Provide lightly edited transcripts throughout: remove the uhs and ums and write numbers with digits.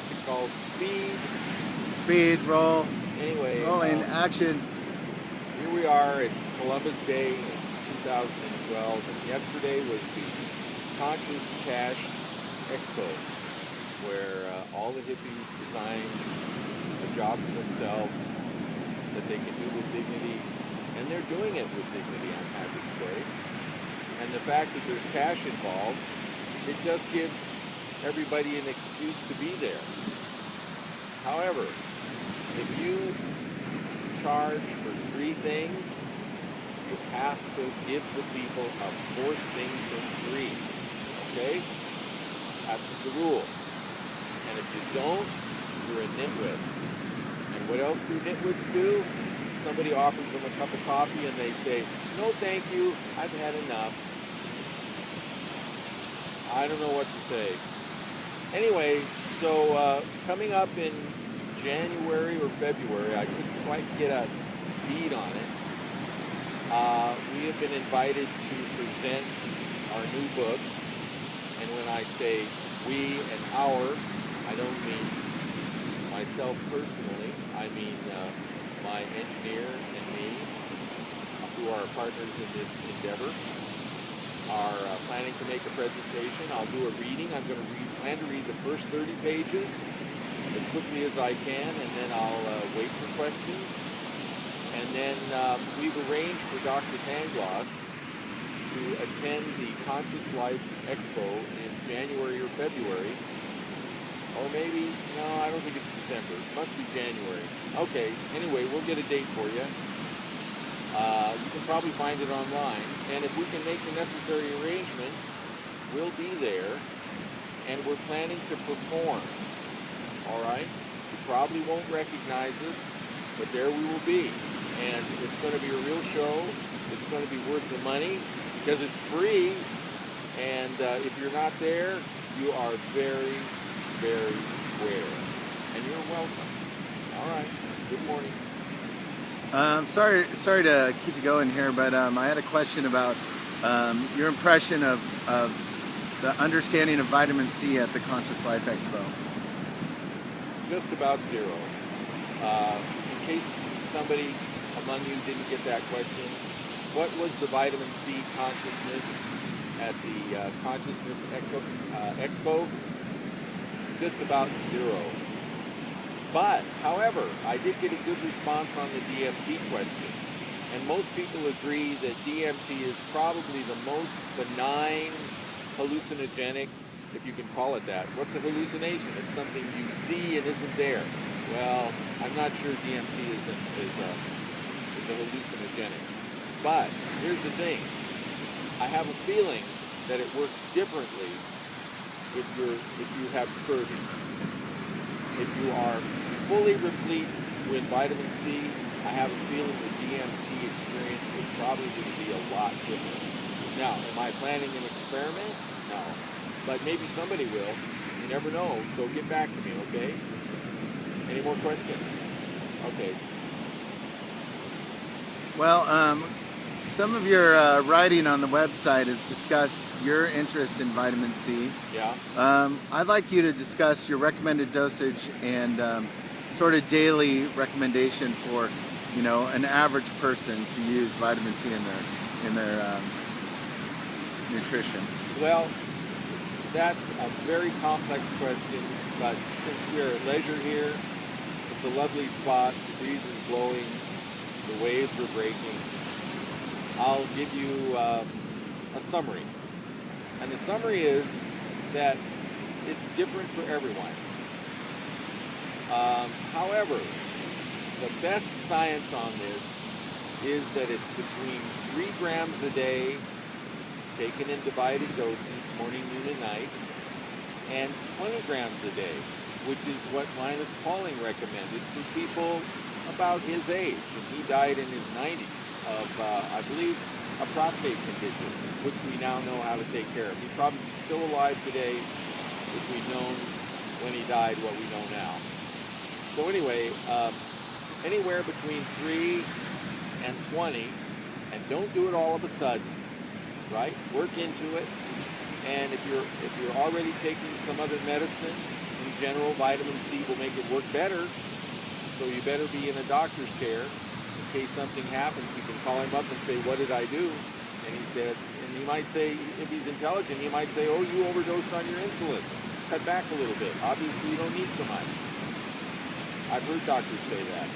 what's it called? Speed, roll, Anyway, rolling, action. here we are. It's Columbus Day in 2012, and yesterday was the Conscious Cash Expo, where all the hippies designed a job for themselves that they can do with dignity, and they're doing it with dignity, I'm happy to say. And the fact that there's cash involved, it just gives everybody an excuse to be there. However, if you charge for 3 things, you have to give the people a 4th thing for free. Okay? That's the rule. And if you don't, you're a nitwit. And what else do nitwits do? Somebody offers them a cup of coffee and they say, "No, thank you, I've had enough." I don't know what to say. Anyway, so coming up in January or February, I couldn't quite get a bead on it. We have been invited to present our new book, and when I say we and our, I don't mean myself personally. I mean my engineer and me, who are partners in this endeavor, are planning to make a presentation. I'll do a reading. I'm going to plan to read the first 30 pages as quickly as I can, and then I'll wait for questions. And then we've arranged for Dr. Tangloss to attend the Conscious Life Expo in January or February. Or maybe, no, I don't think it's December. It must be January. Okay, anyway, we'll get a date for you. You can probably find it online. And if we can make the necessary arrangements, we'll be there. And we're planning to perform. All right? You probably won't recognize us, but there we will be. And it's going to be a real show. It's going to be worth the money because it's free. And if you're not there, you are very, very square. And you're welcome. All right. Good morning. Sorry to keep you going here, but I had a question about your impression of the understanding of vitamin C at the Conscious Life Expo. Just about zero. In case somebody among you didn't get that question, what was the vitamin C consciousness at the Consciousness Expo? Just about zero. But, however, I did get a good response on the DMT question. And most people agree that DMT is probably the most benign hallucinogenic, if you can call it that. What's a hallucination? It's something you see and isn't there. Well, I'm not sure DMT is a hallucinogenic. But here's the thing. I have a feeling that it works differently if you have scurvy. If you are fully replete with vitamin C, I have a feeling the DMT experience is probably going to be a lot different. Now, am I planning an experiment? No. But maybe somebody will. You never know. So get back to me, okay? Any more questions? Okay. Well, some of your writing on the website has discussed your interest in vitamin C. Yeah. I'd like you to discuss your recommended dosage and sort of daily recommendation for, an average person to use vitamin C in their nutrition. Well, that's a very complex question, but since we're at leisure here, it's a lovely spot. The breeze is blowing, the waves are breaking. I'll give you a summary. And the summary is that it's different for everyone. However, the best science on this is that it's between 3 grams a day, taken in divided doses, morning, noon, and night, and 20 grams a day, which is what Linus Pauling recommended for people about his age. And he died in his 90s of, I believe, a prostate condition, which we now know how to take care of. He'd probably be still alive today if we'd known when he died what we know now. So anyway, anywhere between 3 and 20, and don't do it all of a sudden, right? Work into it, and if you're already taking some other medicine, general, vitamin C will make it work better. So you better be in a doctor's care in case something happens. You can call him up and say, what did I do? And he said, and he might say, if he's intelligent, he might say, oh, you overdosed on your insulin. Cut back a little bit. Obviously, you don't need so much. I've heard doctors say that.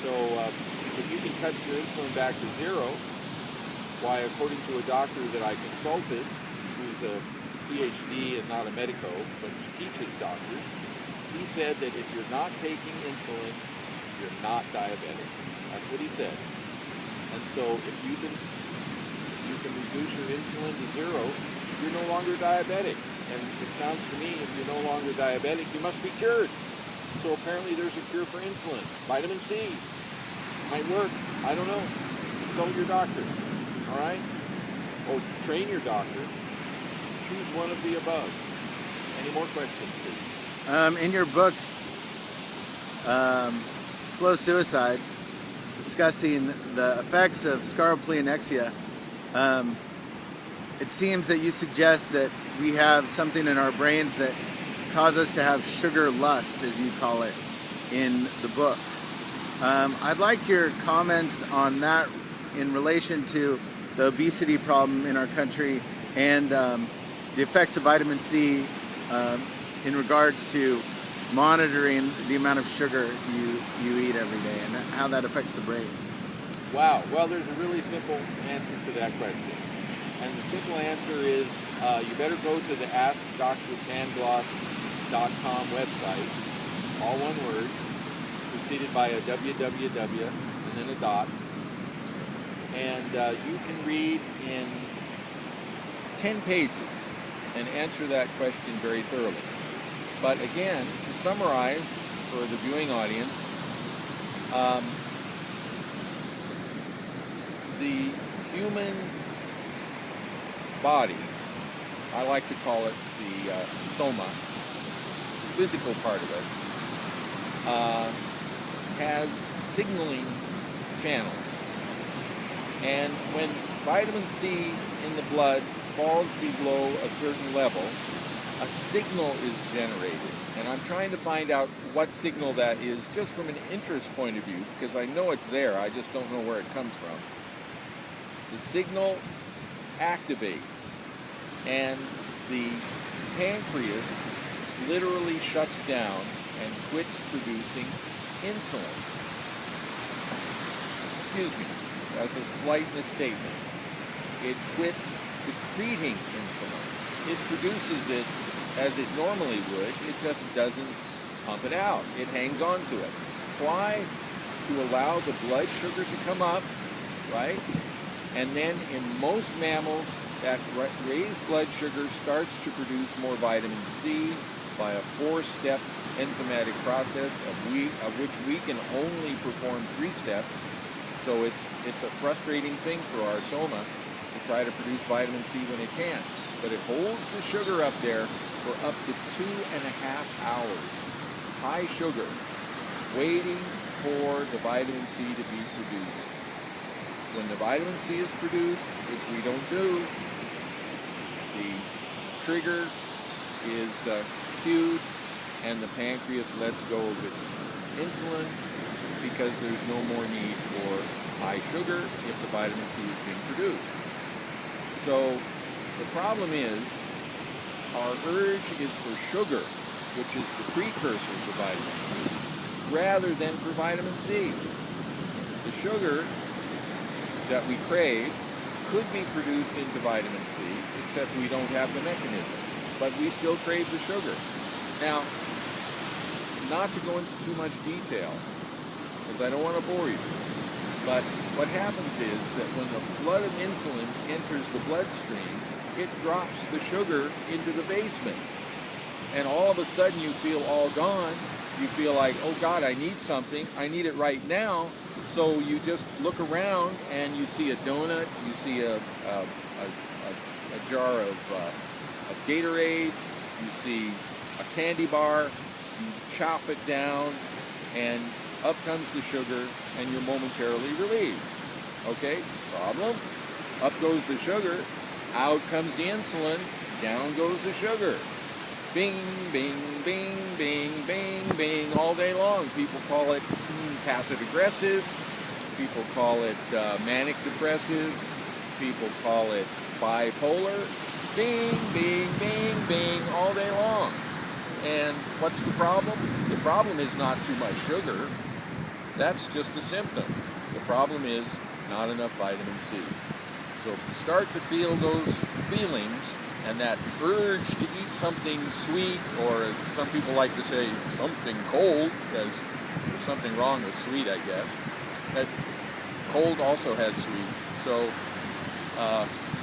So if you can cut your insulin back to zero, why, according to a doctor that I consulted, who's a PhD and not a medico, but he teaches doctors, he said that if you're not taking insulin, you're not diabetic. That's what he said. And so if you can reduce your insulin to zero, you're no longer diabetic. And it sounds to me, if you're no longer diabetic, you must be cured. So apparently there's a cure for insulin. Vitamin C might work. I don't know. Consult your doctor. All right? Or train your doctor. Choose one of the above. Any more questions, please? In your books, Slow Suicide, discussing the effects of scaroplenexia, it seems that you suggest that we have something in our brains that cause us to have sugar lust, as you call it, in the book. I'd like your comments on that in relation to the obesity problem in our country and the effects of vitamin C in regards to monitoring the amount of sugar you eat every day and how that affects the brain. Wow. Well, there's a really simple answer to that question. And the simple answer is you better go to the AskDrPangloss.com website, all one word, preceded by a www and then a dot. And you can read in 10 pages and answer that question very thoroughly. But again, to summarize for the viewing audience, the human body, I like to call it the soma, physical part of us, has signaling channels. And when vitamin C in the blood falls below a certain level, a signal is generated. And I'm trying to find out what signal that is just from an interest point of view, because I know it's there, I just don't know where it comes from. The signal activates, and the pancreas literally shuts down and quits producing insulin. Excuse me, that's a slight misstatement. It quits secreting insulin. It produces it as it normally would, it just doesn't pump it out. It hangs on to it. Why? To allow the blood sugar to come up, right? And then in most mammals, that raised blood sugar starts to produce more vitamin C by a 4-step enzymatic process of which we can only perform 3 steps. So it's a frustrating thing for our soma to try to produce vitamin C when it can. But it holds the sugar up there for up to 2.5 hours. High sugar, waiting for the vitamin C to be produced. When the vitamin C is produced, which we don't do, the trigger is cued and the pancreas lets go of its insulin because there's no more need for high sugar if the vitamin C is being produced. So the problem is our urge is for sugar, which is the precursor to vitamin C, rather than for vitamin C. The sugar that we crave could be produced into vitamin C, except we don't have the mechanism. But we still crave the sugar. Now, not to go into too much detail, because I don't want to bore you, but what happens is that when the flood of insulin enters the bloodstream, it drops the sugar into the basement. And all of a sudden you feel all gone. You feel like, oh God, I need something. I need it right now. So you just look around and you see a donut, you see a jar of Gatorade, you see a candy bar, you chop it down, and up comes the sugar, and you're momentarily relieved. Okay, problem? Up goes the sugar, out comes the insulin, down goes the sugar. Bing, bing, bing, bing. bing all day long. People call it passive aggressive. People call it manic depressive. People call it bipolar. Bing, bing, bing, bing all day long. And what's the problem? The problem is not too much sugar. That's just a symptom. The problem is not enough vitamin C. So if you start to feel those feelings and that urge to eat something sweet, or some people like to say something cold, because there's something wrong with sweet, I guess. That cold also has sweet. So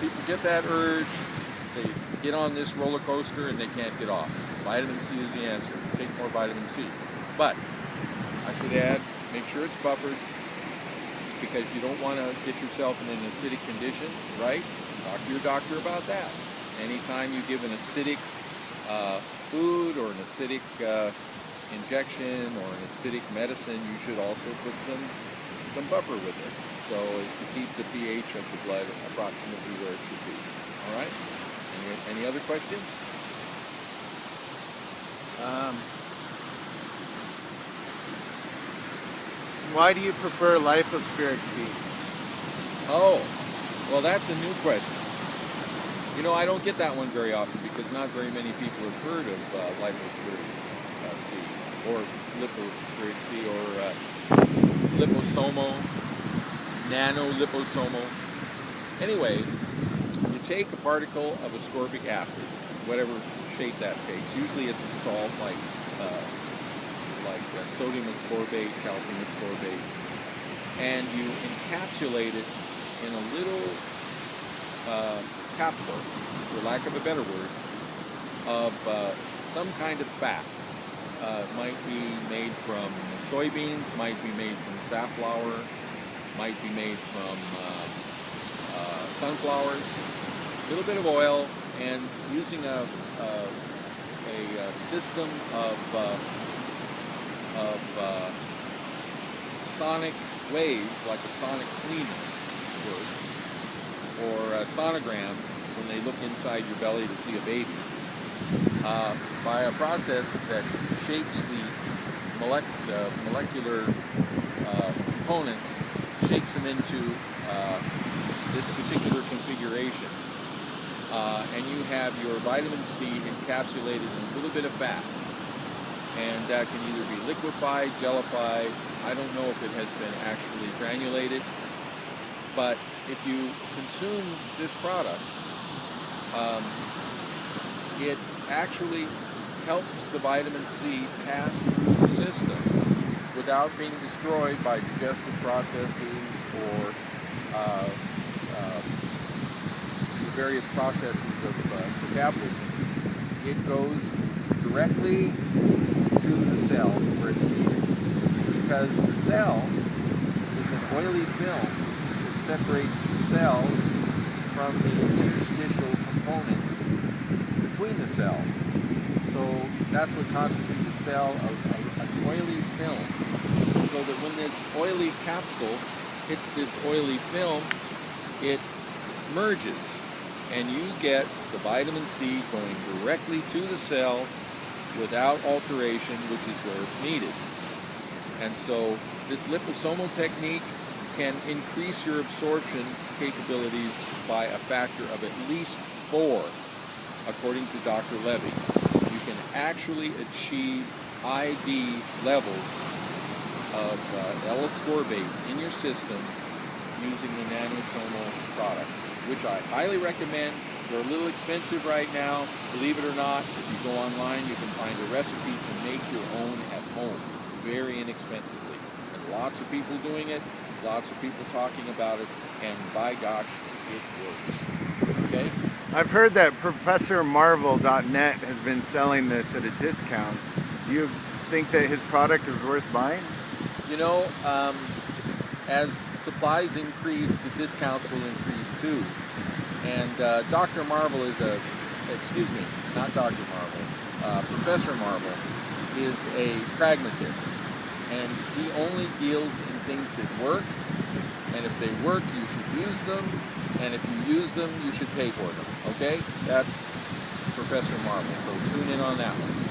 people get that urge, they get on this roller coaster and they can't get off. Vitamin C is the answer. Take more vitamin C. But I should add, make sure it's buffered, because you don't want to get yourself in an acidic condition, right? Talk to your doctor about that. Anytime you give an acidic food or an acidic injection or an acidic medicine, you should also put some buffer with it, so as to keep the pH of the blood approximately where it should be. All right? Any other questions? Why do you prefer lipospheric C? Oh, well, that's a new question. You know, I don't get that one very often, because not very many people have heard of lipospheric C, or lipospheric C, or liposomal, nanoliposomal. Anyway, you take a particle of ascorbic acid, whatever shape that takes. Usually it's a salt like sodium ascorbate, calcium ascorbate, and you encapsulate it in a little capsule, for lack of a better word, of some kind of fat. Might be made from soybeans, might be made from safflower, might be made from sunflowers, a little bit of oil, and using a system of sonic waves, like a sonic cleaner works, or a sonogram when they look inside your belly to see a baby, by a process that shakes the molecular components, shakes them into this particular configuration, and you have your vitamin C encapsulated in a little bit of fat. And that can either be liquefied, jellified. I don't know if it has been actually granulated. But if you consume this product, it actually helps the vitamin C pass through the system without being destroyed by digestive processes or the various processes of metabolism. It goes directly to the cell where it's needed, because the cell is an oily film that separates the cell from the interstitial components between the cells. So that's what constitutes a cell, an oily film. So that when this oily capsule hits this oily film, it merges, and you get the vitamin C going directly to the cell without alteration, which is where it's needed. And so this liposomal technique can increase your absorption capabilities by a factor of at least 4, according to Dr. Levy. You can actually achieve IV levels of L-ascorbate in your system using the nanosomal products, which I highly recommend. They're a little expensive right now. Believe it or not, if you go online, you can find a recipe to make your own at home, very inexpensively. And lots of people doing it, lots of people talking about it, and by gosh, it works. Okay? I've heard that ProfessorMarvel.net has been selling this at a discount. Do you think that his product is worth buying? You know, as supplies increase, the discounts will increase too. And Dr. Marvel is Professor Marvel is a pragmatist, and he only deals in things that work, and if they work, you should use them, and if you use them, you should pay for them, okay? That's Professor Marvel, so tune in on that one.